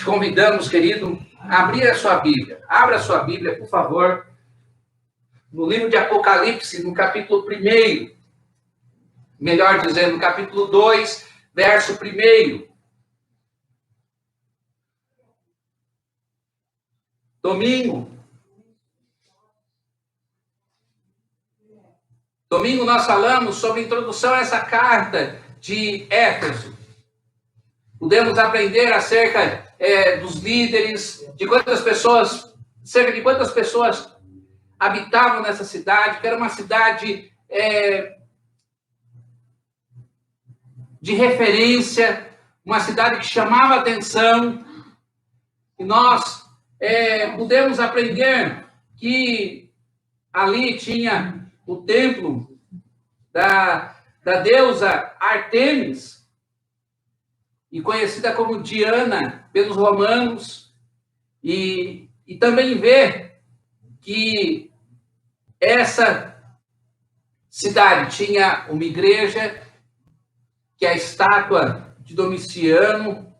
te convidamos, querido, a abrir a sua Bíblia. Abra a sua Bíblia, por favor, no livro de Apocalipse, no capítulo 1. Melhor dizendo, no capítulo 2, verso 1. Domingo nós falamos sobre a introdução a essa carta de Éfeso. Pudemos aprender acerca dos líderes, cerca de quantas pessoas habitavam nessa cidade, que era uma cidade de referência, uma cidade que chamava atenção. E nós pudemos aprender que ali tinha o templo da deusa Ártemis, e conhecida como Diana pelos romanos, e também ver que essa cidade tinha uma igreja, que a estátua de Domiciano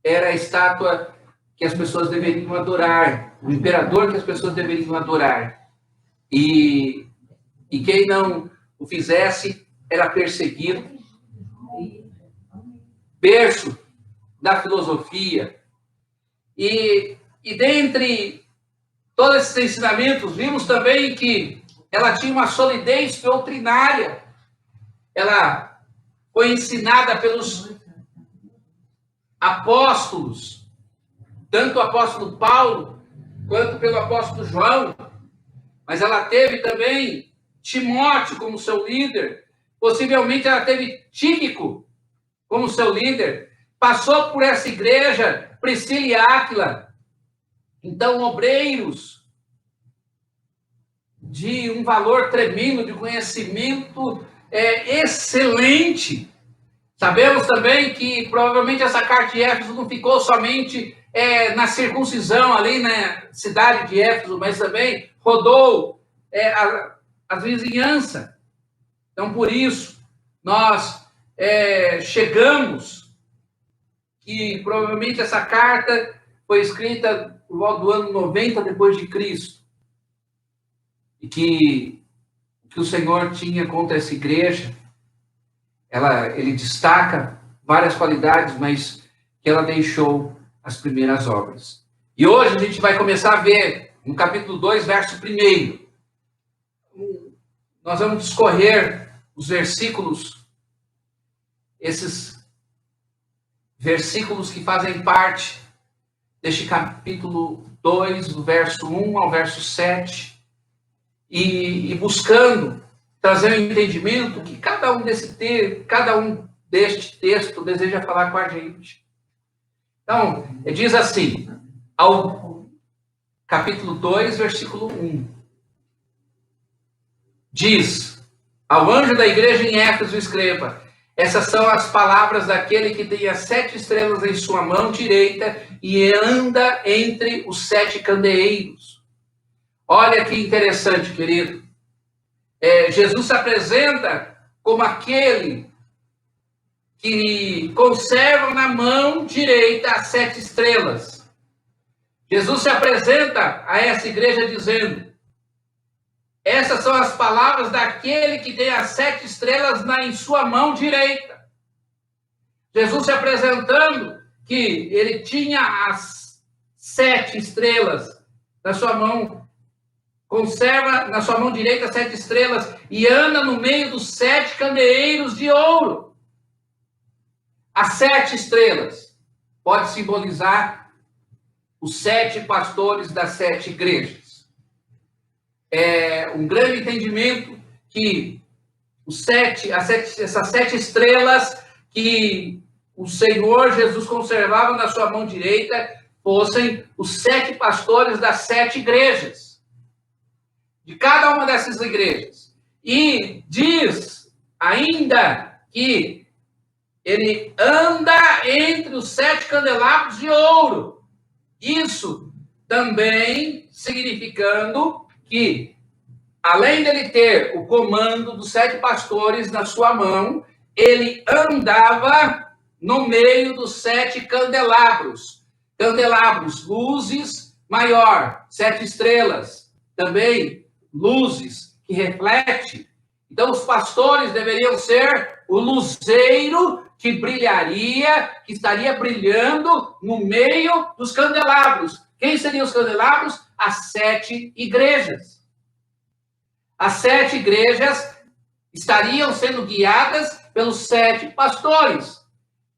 era a estátua que as pessoas deveriam adorar, o imperador que as pessoas deveriam adorar. E quem não o fizesse era perseguido. Berço da filosofia. E dentre todos esses ensinamentos, vimos também que ela tinha uma solidez doutrinária. Ela foi ensinada pelos apóstolos, tanto o apóstolo Paulo quanto pelo apóstolo João, mas ela teve também Timóteo como seu líder, possivelmente ela teve Tíquico como seu líder, passou por essa igreja Priscila e Áquila, então obreiros de um valor tremendo, de conhecimento excelente. Sabemos também que provavelmente essa carta de Éfeso não ficou somente na circuncisão ali na cidade de Éfeso, mas também rodou a vizinhança. Então, por isso, nós chegamos que provavelmente essa carta foi escrita por volta do ano 90 depois de Cristo. E que o Senhor tinha contra essa igreja, ele destaca várias qualidades, mas que ela deixou as primeiras obras. E hoje a gente vai começar a ver, no capítulo 2, verso 1. Nós vamos discorrer os versículos, esses versículos que fazem parte deste capítulo 2, do verso 1 ao verso 7, e buscando trazer um entendimento que cada um deste texto deseja falar com a gente. Então, diz assim, ao capítulo 2, versículo 1. Diz, ao anjo da igreja em Éfeso escreva, essas são as palavras daquele que tem as 7 estrelas em sua mão direita e anda entre os 7 candeeiros. Olha que interessante, querido. Jesus se apresenta como aquele que conserva na mão direita as 7 estrelas. Jesus se apresenta a essa igreja dizendo, essas são as palavras daquele que tem as 7 estrelas em sua mão direita. Jesus se apresentando que ele tinha as 7 estrelas na sua mão, conserva na sua mão direita 7 estrelas e anda no meio dos 7 candeeiros de ouro. As 7 estrelas pode simbolizar os 7 pastores das 7 igrejas. É um grande entendimento que essas 7 estrelas que o Senhor Jesus conservava na sua mão direita fossem os 7 pastores das 7 igrejas, de cada uma dessas igrejas. E diz ainda que ele anda entre os 7 candelabros de ouro. Isso também significando que, além dele ter o comando dos 7 pastores na sua mão, ele andava no meio dos 7 candelabros. candelabros, luzes maior, 7 estrelas, também luzes que refletem. Então, os pastores deveriam ser o luzeiro que brilharia, que estaria brilhando no meio dos candelabros. Quem seriam os candelabros? As 7 igrejas. As 7 igrejas estariam sendo guiadas pelos 7 pastores.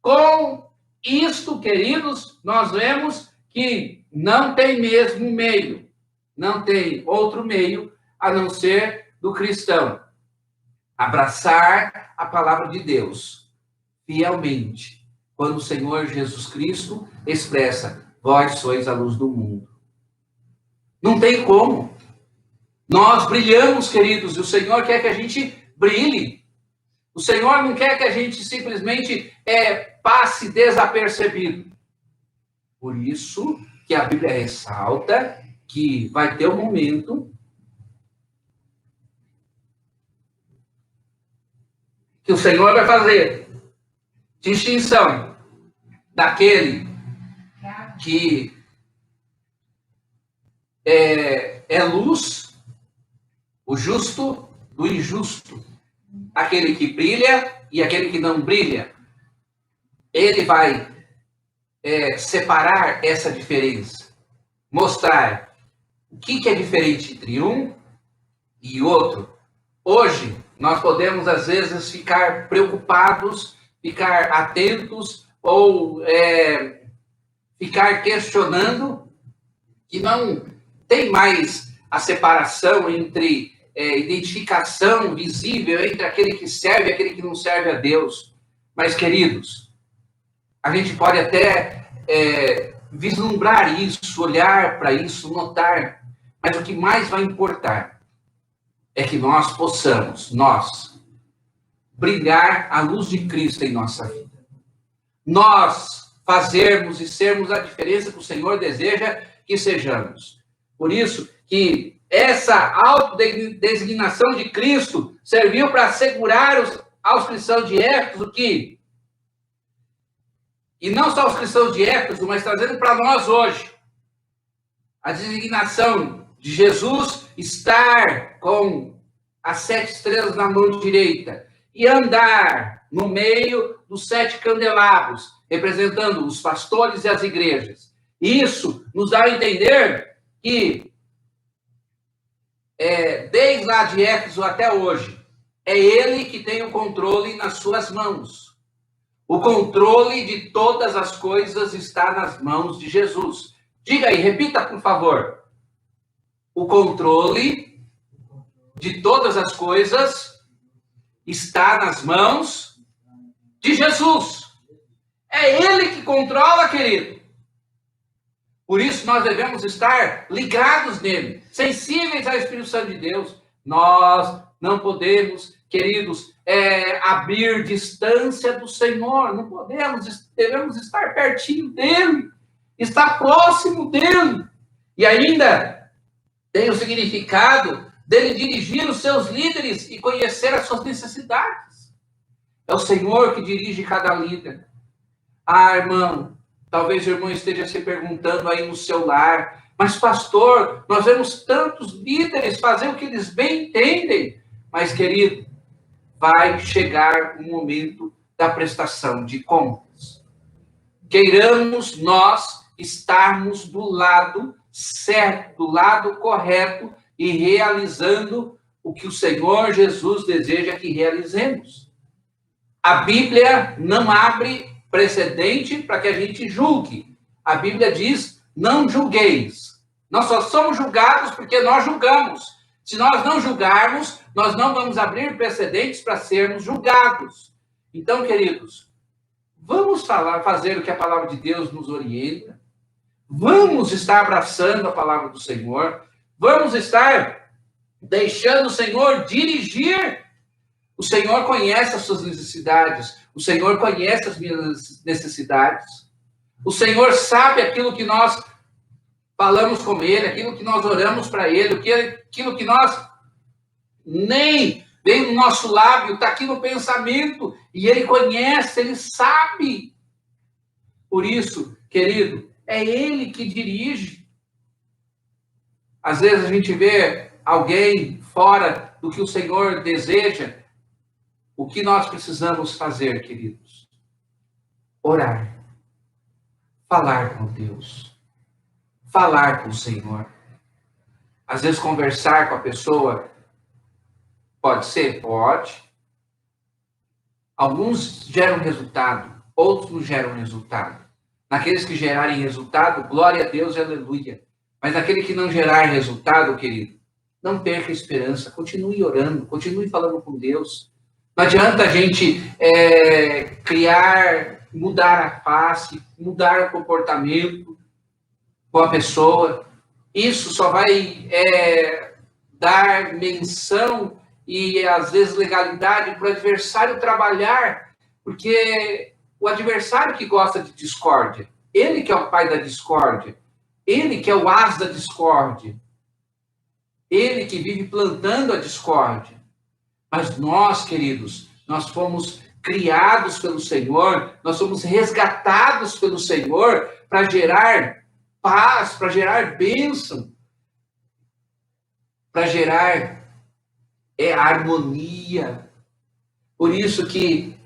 Com isto, queridos, nós vemos que não tem mesmo meio, não tem outro meio a não ser do cristão. Abraçar a palavra de Deus fielmente, quando o Senhor Jesus Cristo expressa: vós sois a luz do mundo. Não tem como. Nós brilhamos, queridos, e o Senhor quer que a gente brilhe. O Senhor não quer que a gente simplesmente passe desapercebido. Por isso que a Bíblia ressalta que vai ter um momento que o Senhor vai fazer distinção daquele que é luz, o justo do injusto, aquele que brilha e aquele que não brilha. Ele vai separar essa diferença, mostrar o que é diferente entre um e outro. Hoje, nós podemos, às vezes, ficar preocupados, ficar atentos ou ficar questionando que não tem mais a separação entre identificação visível entre aquele que serve e aquele que não serve a Deus. Mas, queridos, a gente pode até vislumbrar isso, olhar para isso, notar, mas o que mais vai importar é que nós possamos, brilhar a luz de Cristo em nossa vida. Nós fazermos e sermos a diferença que o Senhor deseja que sejamos. Por isso que essa autodesignação de Cristo serviu para assegurar aos cristãos de Éfeso que, e não só aos cristãos de Éfeso, mas trazendo para nós hoje, a designação de Jesus estar com as 7 estrelas na mão direita e andar no meio dos 7 candelabros, representando os pastores e as igrejas. Isso nos dá a entender que, desde lá de Éfeso até hoje, é ele que tem o controle nas suas mãos. O controle de todas as coisas está nas mãos de Jesus. Diga aí, repita, por favor. O controle de todas as coisas está nas mãos de Jesus. É ele que controla, querido. Por isso, nós devemos estar ligados nele, sensíveis ao Espírito Santo de Deus. Nós não podemos, queridos, abrir distância do Senhor. Não podemos, devemos estar pertinho dele, estar próximo dele. E ainda tem o significado dele dirigir os seus líderes e conhecer as suas necessidades. É o Senhor que dirige cada líder. Ah, irmão, talvez o irmão esteja se perguntando aí no seu lar, mas pastor, nós vemos tantos líderes fazer o que eles bem entendem. Mas, querido, vai chegar o momento da prestação de contas. Queiramos nós estarmos do lado certo, do lado correto e realizando o que o Senhor Jesus deseja que realizemos. A Bíblia não abre precedente para que a gente julgue. A Bíblia diz: não julgueis. Nós só somos julgados porque nós julgamos. Se nós não julgarmos, nós não vamos abrir precedentes para sermos julgados. Então, queridos, vamos fazer o que a palavra de Deus nos orienta. Vamos estar abraçando a palavra do Senhor. Vamos estar deixando o Senhor dirigir. O Senhor conhece as suas necessidades. O Senhor conhece as minhas necessidades. O Senhor sabe aquilo que nós falamos com Ele, aquilo que nós oramos para Ele, aquilo que nós nem vem no nosso lábio, está aqui no pensamento, e Ele conhece, Ele sabe. Por isso, querido, é Ele que dirige. Às vezes a gente vê alguém fora do que o Senhor deseja. O que nós precisamos fazer, queridos? Orar. Falar com Deus. Falar com o Senhor. Às vezes conversar com a pessoa, pode ser? Pode. Alguns geram resultado, outros não geram resultado. Naqueles que gerarem resultado, glória a Deus e aleluia. Mas naquele que não gerar resultado, querido, não perca a esperança. Continue orando, continue falando com Deus. Não adianta a gente mudar a face, mudar o comportamento com a pessoa. Isso só vai dar menção e, às vezes, legalidade para o adversário trabalhar, porque o adversário que gosta de discórdia, ele que é o pai da discórdia, ele que é o as da discórdia, ele que vive plantando a discórdia. Mas nós, queridos, nós fomos criados pelo Senhor, nós somos resgatados pelo Senhor para gerar paz, para gerar bênção, para gerar harmonia. Por isso que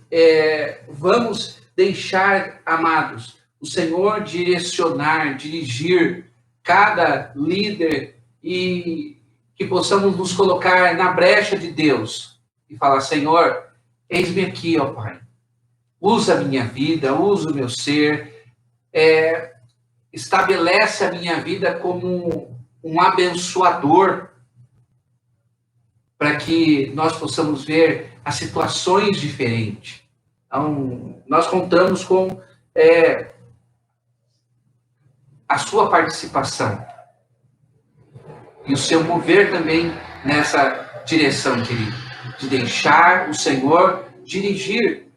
vamos deixar, amados, o Senhor direcionar, dirigir cada líder e que possamos nos colocar na brecha de Deus e falar: Senhor, eis-me aqui, ó Pai. Usa a minha vida, usa o meu ser, estabelece a minha vida como um abençoador, para que nós possamos ver as situações diferentes. Então, nós contamos com a sua participação e o seu mover também nessa direção, querido, de deixar o Senhor dirigir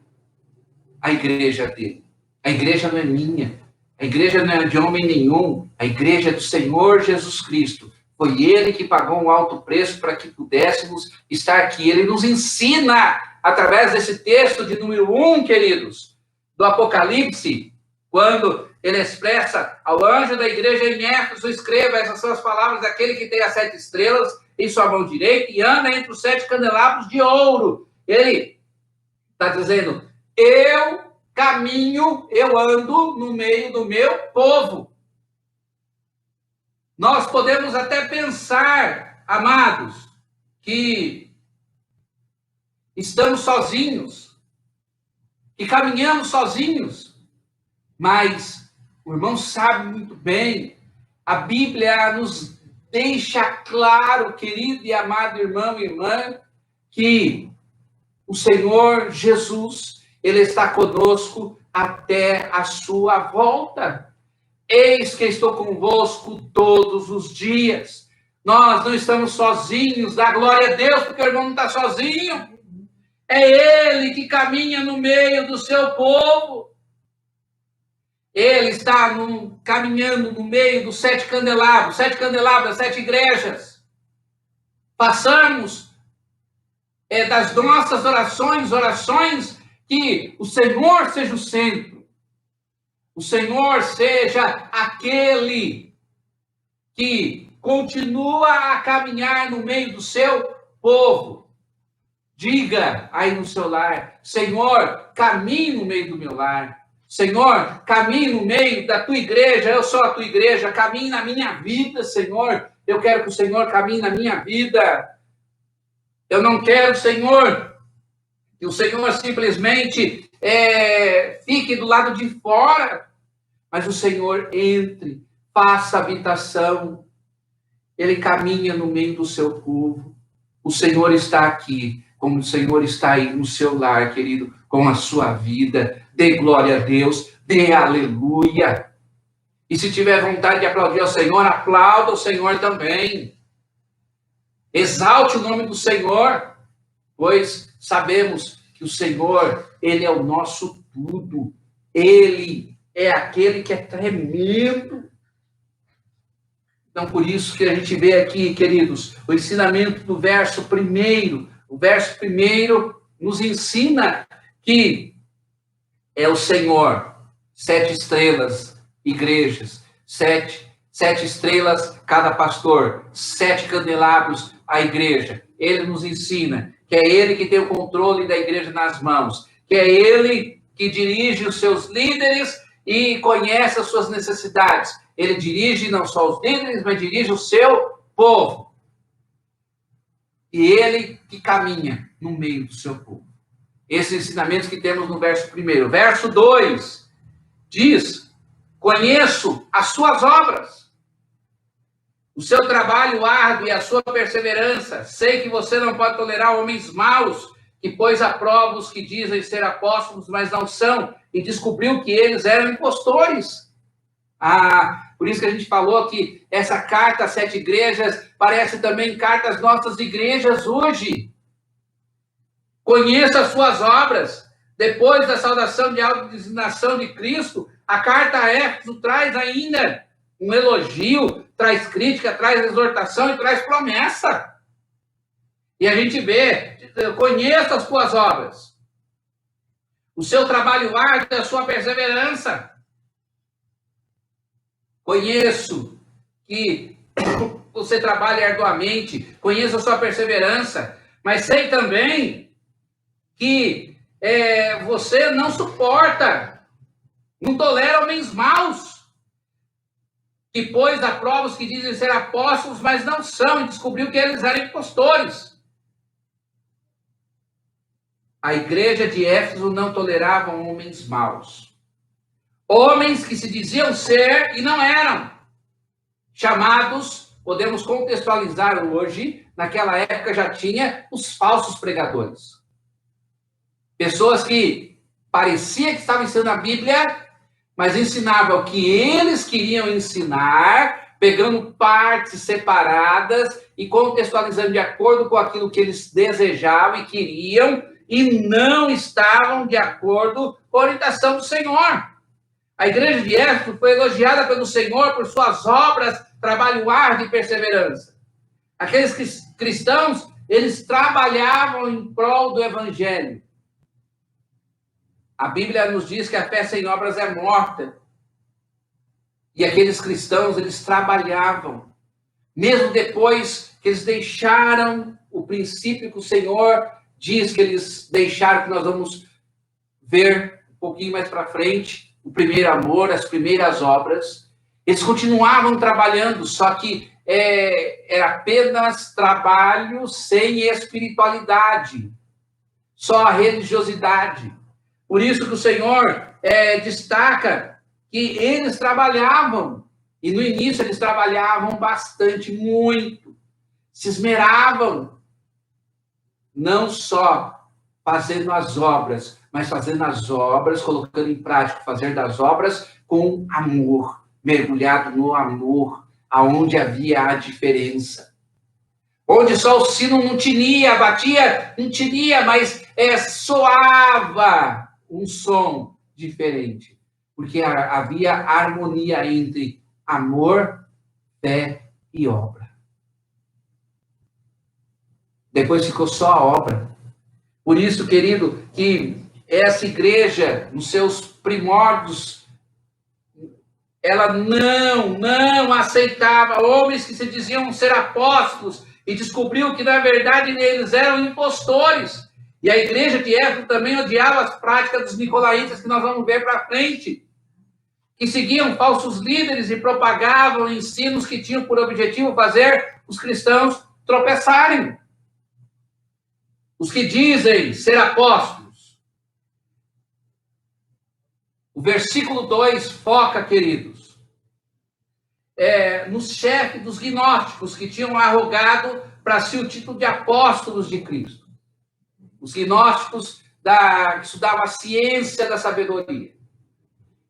a igreja dele. A igreja não é minha, a igreja não é de homem nenhum, a igreja é do Senhor Jesus Cristo. Foi Ele que pagou um alto preço para que pudéssemos estar aqui. Ele nos ensina, através desse texto de número 1, queridos, do Apocalipse, quando ele expressa ao anjo da igreja em Éfeso: escreva, essas são as palavras daquele que tem as 7 estrelas em sua mão direita e anda entre os 7 candelabros de ouro. Ele está dizendo: eu caminho, eu ando no meio do meu povo. Nós podemos até pensar, amados, que estamos sozinhos, que caminhamos sozinhos, mas o irmão sabe muito bem, a Bíblia nos deixa claro, querido e amado irmão e irmã, que o Senhor Jesus, Ele está conosco até a sua volta. Eis que estou convosco todos os dias. Nós não estamos sozinhos, dá glória a Deus, porque o irmão não está sozinho. É Ele que caminha no meio do seu povo. Ele está caminhando no meio dos 7 candelabros, 7 candelabros, 7 igrejas. Façamos das nossas orações, que o Senhor seja o centro. O Senhor seja aquele que continua a caminhar no meio do seu povo. Diga aí no seu lar: Senhor, caminhe no meio do meu lar. Senhor, caminhe no meio da tua igreja. Eu sou a tua igreja. Caminhe na minha vida, Senhor. Eu quero que o Senhor caminhe na minha vida. Eu não quero, Senhor, que o Senhor simplesmente fique do lado de fora. Mas o Senhor entre, faça habitação. Ele caminha no meio do seu povo. O Senhor está aqui, como o Senhor está aí no seu lar, querido, com a sua vida. Dê glória a Deus, dê aleluia. E se tiver vontade de aplaudir ao Senhor, aplauda o Senhor também. Exalte o nome do Senhor, pois sabemos que o Senhor, Ele é o nosso tudo. Ele é aquele que é tremendo. Então, por isso que a gente vê aqui, queridos, o ensinamento do verso 1. O verso 1 nos ensina que é o Senhor, 7 estrelas, igrejas, sete estrelas cada pastor, 7 candelabros a igreja. Ele nos ensina que é ele que tem o controle da igreja nas mãos, que é ele que dirige os seus líderes e conhece as suas necessidades. Ele dirige não só os líderes, mas dirige o seu povo. E ele que caminha no meio do seu povo. Esses ensinamentos que temos no verso 1. Verso 2 diz: conheço as suas obras, o seu trabalho árduo e a sua perseverança. Sei que você não pode tolerar homens maus, que pôs à prova os que dizem ser apóstolos, mas não são, e descobriu que eles eram impostores. Por isso que a gente falou que essa carta às 7 igrejas parece também carta às nossas igrejas hoje. Conheça as suas obras. Depois da saudação de autodesignação de Cristo, a carta a Éfeso traz ainda um elogio, traz crítica, traz exortação e traz promessa. E a gente vê: conheça as suas obras, o seu trabalho árduo e a sua perseverança. Conheço que você trabalha arduamente, conheço a sua perseverança, mas sei também que você não suporta, não tolera homens maus, que pôs à prova os que dizem ser apóstolos, mas não são, e descobriu que eles eram impostores. A igreja de Éfeso não tolerava homens maus. Homens que se diziam ser e não eram. Chamados, podemos contextualizar hoje, naquela época já tinha os falsos pregadores. Pessoas que parecia que estavam ensinando a Bíblia, mas ensinavam o que eles queriam ensinar, pegando partes separadas e contextualizando de acordo com aquilo que eles desejavam e queriam, e não estavam de acordo com a orientação do Senhor. A igreja de Éfeso foi elogiada pelo Senhor por suas obras, trabalho árduo e perseverança. Aqueles cristãos, eles trabalhavam em prol do evangelho. A Bíblia nos diz que a fé sem obras é morta. E aqueles cristãos, eles trabalhavam. Mesmo depois que eles deixaram o princípio que o Senhor diz que eles deixaram, que nós vamos ver um pouquinho mais para frente, o primeiro amor, as primeiras obras, eles continuavam trabalhando, só que era apenas trabalho sem espiritualidade, só a religiosidade. Por isso que o Senhor destaca que eles trabalhavam, e no início eles trabalhavam bastante, muito, se esmeravam, não só fazendo as obras, mas fazendo as obras, colocando em prática, fazer das obras com amor, mergulhado no amor, aonde havia a diferença. Onde só o sino não tinia, batia, não tinia, mas soava um som diferente. Porque havia harmonia entre amor, fé e obra. Depois ficou só a obra. Por isso, querido, que essa igreja, nos seus primórdios, ela não aceitava homens que se diziam ser apóstolos e descobriu que, na verdade, eles eram impostores. E a igreja de Éfeso também odiava as práticas dos nicolaítas, que nós vamos ver para frente, que seguiam falsos líderes e propagavam ensinos que tinham por objetivo fazer os cristãos tropeçarem. Os que dizem ser apóstolos. O versículo 2 foca, queridos, nos chefes dos gnósticos que tinham arrogado para si o título de apóstolos de Cristo. Os gnósticos que estudavam a ciência da sabedoria.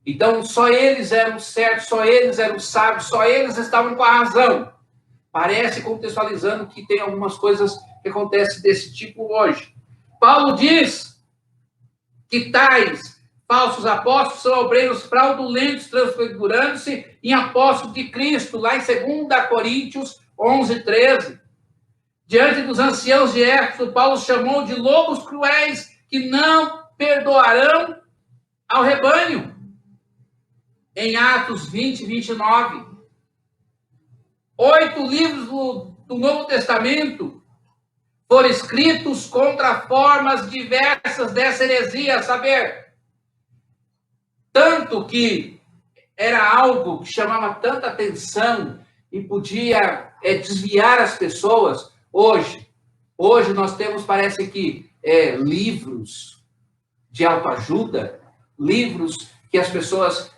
Então, só eles eram certos, só eles eram sábios, só eles estavam com a razão. Parece, contextualizando, que tem algumas coisas que acontecem desse tipo hoje. Paulo diz que tais falsos apóstolos são obreiros fraudulentos, transfigurando-se em apóstolos de Cristo, lá em 2 Coríntios 11, 13. Diante dos anciãos de Éfeso, Paulo chamou de lobos cruéis que não perdoarão ao rebanho. em Atos 20 e 29. 8 livros do Novo Testamento foram escritos contra formas diversas dessa heresia, a saber, tanto que era algo que chamava tanta atenção e podia desviar as pessoas. Hoje nós temos, parece que, livros de autoajuda, livros que as pessoas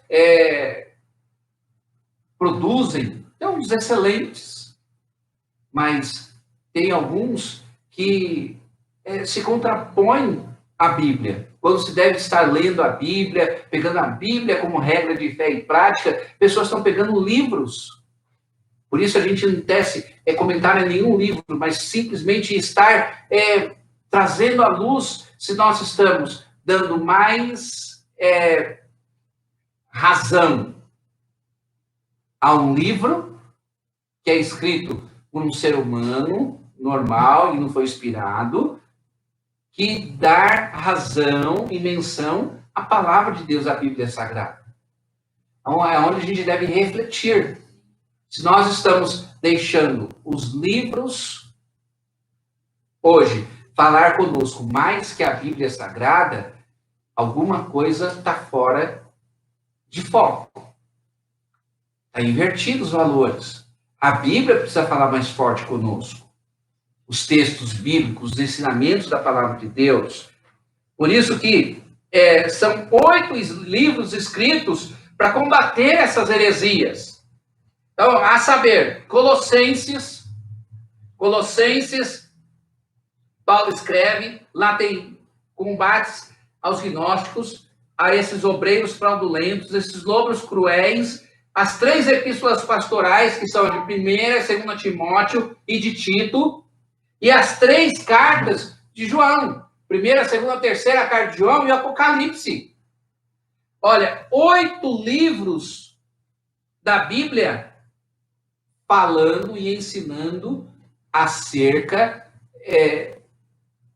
produzem, tem uns excelentes, mas tem alguns que se contrapõem à Bíblia. Quando se deve estar lendo a Bíblia, pegando a Bíblia como regra de fé e prática, pessoas estão pegando livros. Por isso a gente não tece comentar em nenhum livro, mas simplesmente estar trazendo à luz se nós estamos dando mais razão a um livro que é escrito por um ser humano normal e não foi inspirado, que dar razão e menção à palavra de Deus, à Bíblia Sagrada. Então, é onde a gente deve refletir. Se nós estamos deixando os livros hoje falar conosco mais que a Bíblia Sagrada, alguma coisa está fora de foco. Está invertido os valores. A Bíblia precisa falar mais forte conosco. Os textos bíblicos, os ensinamentos da palavra de Deus. Por isso que são 8 livros escritos para combater essas heresias. Então, a saber, Colossenses, Paulo escreve, lá tem combates aos gnósticos, a esses obreiros fraudulentos, esses lobos cruéis, as 3 epístolas pastorais, que são de 1ª e 2ª Timóteo e de Tito, e as 3 cartas de João, 1ª, 2ª, 3ª carta de João e o Apocalipse. Olha, 8 livros da Bíblia falando e ensinando acerca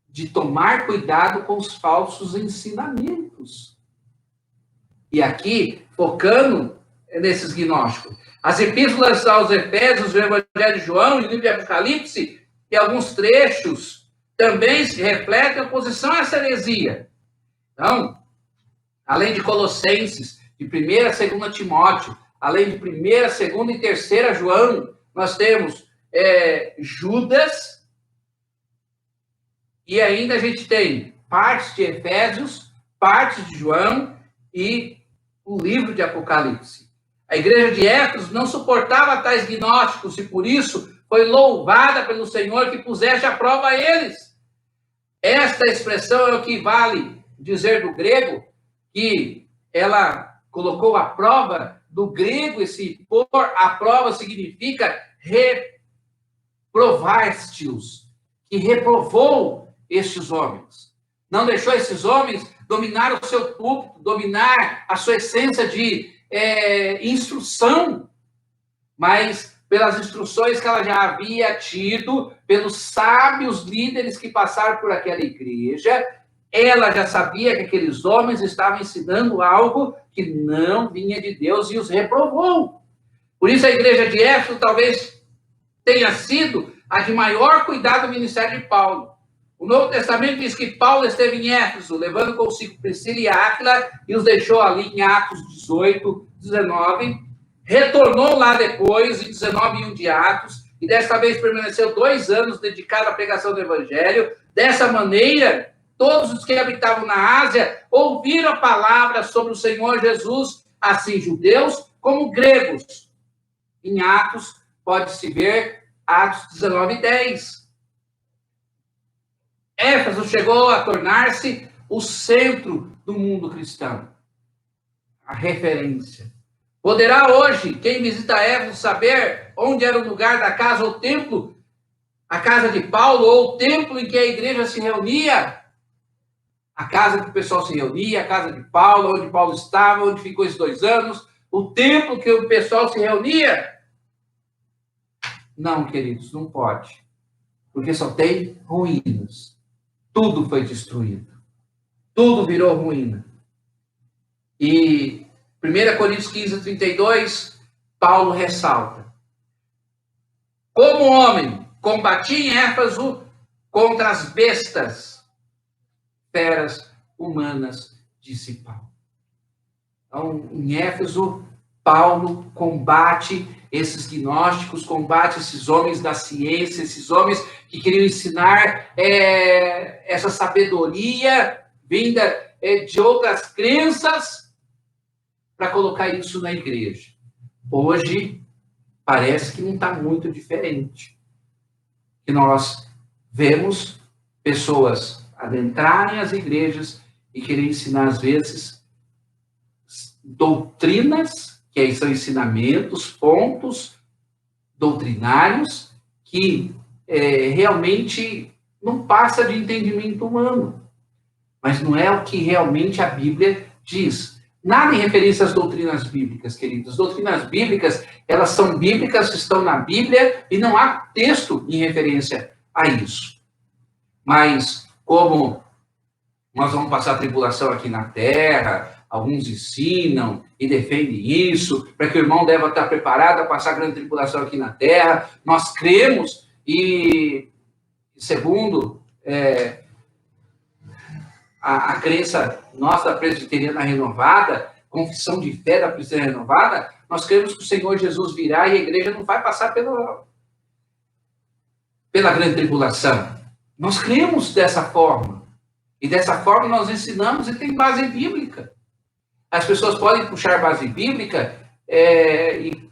de tomar cuidado com os falsos ensinamentos. E aqui, focando nesses gnósticos. As epístolas aos Efésios, o Evangelho de João e o livro de Apocalipse, e alguns trechos também se refletem a oposição a essa heresia. Então, além de Colossenses, de 1ª, 2ª Timóteo, além de 1ª, 2ª e 3ª João, nós temos Judas, e ainda a gente tem partes de Efésios, partes de João e o livro de Apocalipse. A igreja de Éfeso não suportava tais gnósticos e por isso foi louvada pelo Senhor que puseste à prova a eles. Esta expressão é o que vale dizer do grego, que ela colocou à prova, do grego, esse pôr à prova significa reprovaste-os, que reprovou estes homens. Não deixou esses homens dominar o seu púlpito, dominar a sua essência de instrução, mas pelas instruções que ela já havia tido, pelos sábios líderes que passaram por aquela igreja, ela já sabia que aqueles homens estavam ensinando algo que não vinha de Deus e os reprovou. Por isso a igreja de Éfeso talvez tenha sido a de maior cuidado do ministério de Paulo. O Novo Testamento diz que Paulo esteve em Éfeso, levando consigo Priscila e Áquila, e os deixou ali em Atos 18, 19. Retornou lá depois, em 19 e 1 de Atos, e desta vez permaneceu 2 anos dedicado à pregação do Evangelho. Dessa maneira, todos os que habitavam na Ásia ouviram a palavra sobre o Senhor Jesus, assim judeus como gregos. Em Atos, pode-se ver Atos 19 e 10. Éfeso chegou a tornar-se o centro do mundo cristão, a referência. Poderá hoje, quem visita Éfeso, saber onde era o lugar da casa ou templo, a casa de Paulo, ou o templo em que a igreja se reunia? A casa que o pessoal se reunia, a casa de Paulo, onde Paulo estava, onde ficou esses 2 anos, o templo que o pessoal se reunia? Não, queridos, não pode. Porque só tem ruínas. Tudo foi destruído. Tudo virou ruína. E 1 Coríntios 15, 32, Paulo ressalta: como homem, combati em Éfeso contra as bestas, feras humanas, disse Paulo. Então, em Éfeso, Paulo combate esses gnósticos, combate esses homens da ciência, esses homens que queriam ensinar essa sabedoria vinda de outras crenças para colocar isso na igreja. Hoje, parece que não está muito diferente. Que nós vemos pessoas adentrarem as igrejas e querer ensinar, às vezes, doutrinas, que são ensinamentos, pontos doutrinários, que realmente não passa de entendimento humano. Mas não é o que realmente a Bíblia diz. Nada em referência às doutrinas bíblicas, queridos. As doutrinas bíblicas, elas são bíblicas, estão na Bíblia, e não há texto em referência a isso. Mas, como nós vamos passar tribulação aqui na Terra, alguns ensinam e defendem isso, para que o irmão deva estar preparado a passar grande tribulação aqui na Terra. Nós cremos e, segundo a crença nossa da Presbiteriana Renovada, confissão de fé da Presbiteriana Renovada, nós cremos que o Senhor Jesus virá e a igreja não vai passar pela grande tribulação. Nós cremos dessa forma. E dessa forma nós ensinamos e tem base bíblica. As pessoas podem puxar base bíblica e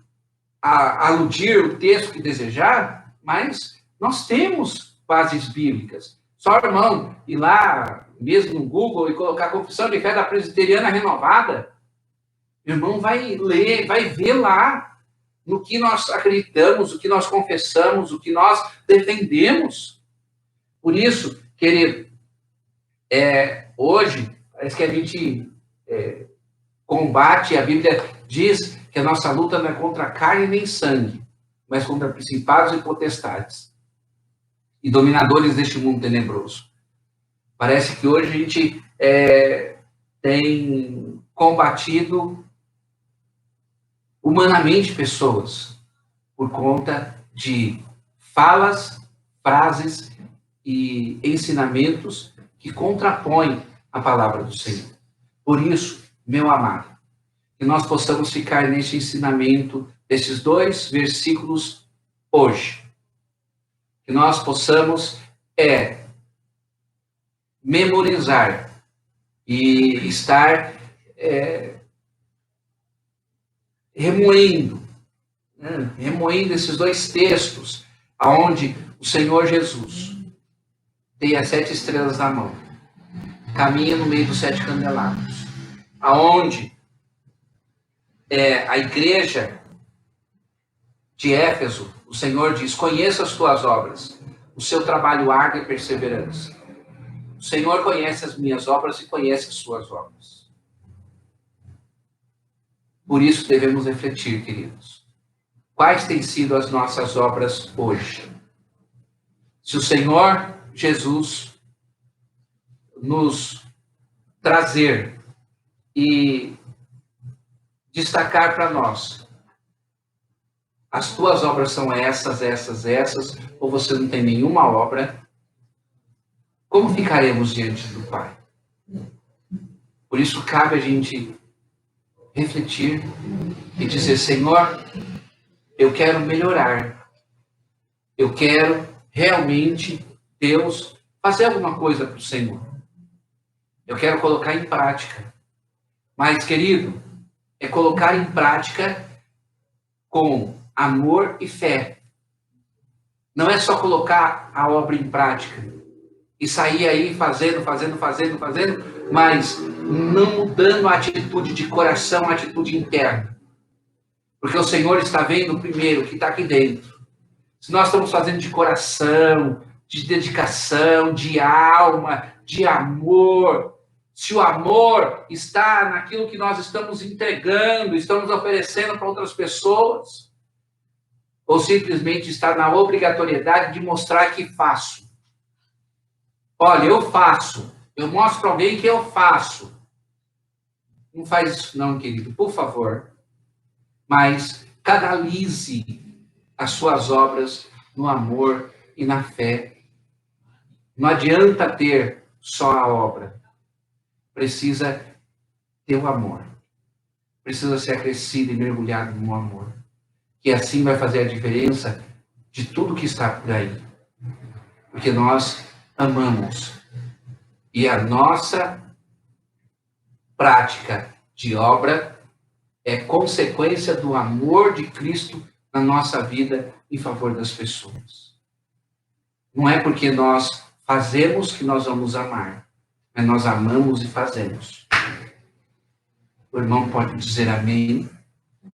aludir o texto que desejar, mas nós temos bases bíblicas. Só o irmão ir lá, mesmo no Google, e colocar Confissão de Fé da Presbiteriana Renovada, o irmão vai ler, vai ver lá no que nós acreditamos, o que nós confessamos, o que nós defendemos. Por isso, querido, hoje, parece que a gente combate, a Bíblia diz que a nossa luta não é contra carne nem sangue, mas contra principados e potestades e dominadores deste mundo tenebroso. Parece que hoje a gente tem combatido humanamente pessoas por conta de falas, frases e ensinamentos que contrapõem a palavra do Senhor. Por isso, meu amado, que nós possamos ficar nesse ensinamento desses 2 versículos hoje. Que nós possamos memorizar e estar remoendo esses 2 textos, aonde o Senhor Jesus tem as 7 estrelas na mão, caminha no meio dos 7 candelabros, aonde a igreja de Éfeso, o Senhor diz: conheça as tuas obras, o seu trabalho árduo e perseverança. O Senhor conhece as minhas obras e conhece as suas obras. Por isso devemos refletir, queridos. Quais têm sido as nossas obras hoje? Se o Senhor Jesus nos trazer e destacar para nós: as tuas obras são essas, ou você não tem nenhuma obra, como ficaremos diante do Pai? Por isso cabe a gente refletir e dizer: Senhor, eu quero melhorar. Eu quero realmente, Deus, fazer alguma coisa para o Senhor. Eu quero colocar em prática. Mas, querido, é colocar em prática com amor e fé. Não é só colocar a obra em prática e sair aí fazendo, mas não mudando a atitude de coração, a atitude interna. Porque o Senhor está vendo primeiro o que está aqui dentro. Se nós estamos fazendo de coração, de dedicação, de alma, de amor, se o amor está naquilo que nós estamos entregando, estamos oferecendo para outras pessoas, ou simplesmente está na obrigatoriedade de mostrar que faço. Olha, eu faço. Eu mostro para alguém que eu faço. Não faz isso não, querido, por favor. Mas canalize as suas obras no amor e na fé. Não adianta ter só a obra. Precisa ter o amor. Precisa ser acrescido e mergulhado no amor. Que assim vai fazer a diferença de tudo que está por aí. Porque nós amamos. E a nossa prática de obra é consequência do amor de Cristo na nossa vida em favor das pessoas. Não é porque nós fazemos que nós vamos amar, mas nós amamos e fazemos. O irmão pode dizer amém?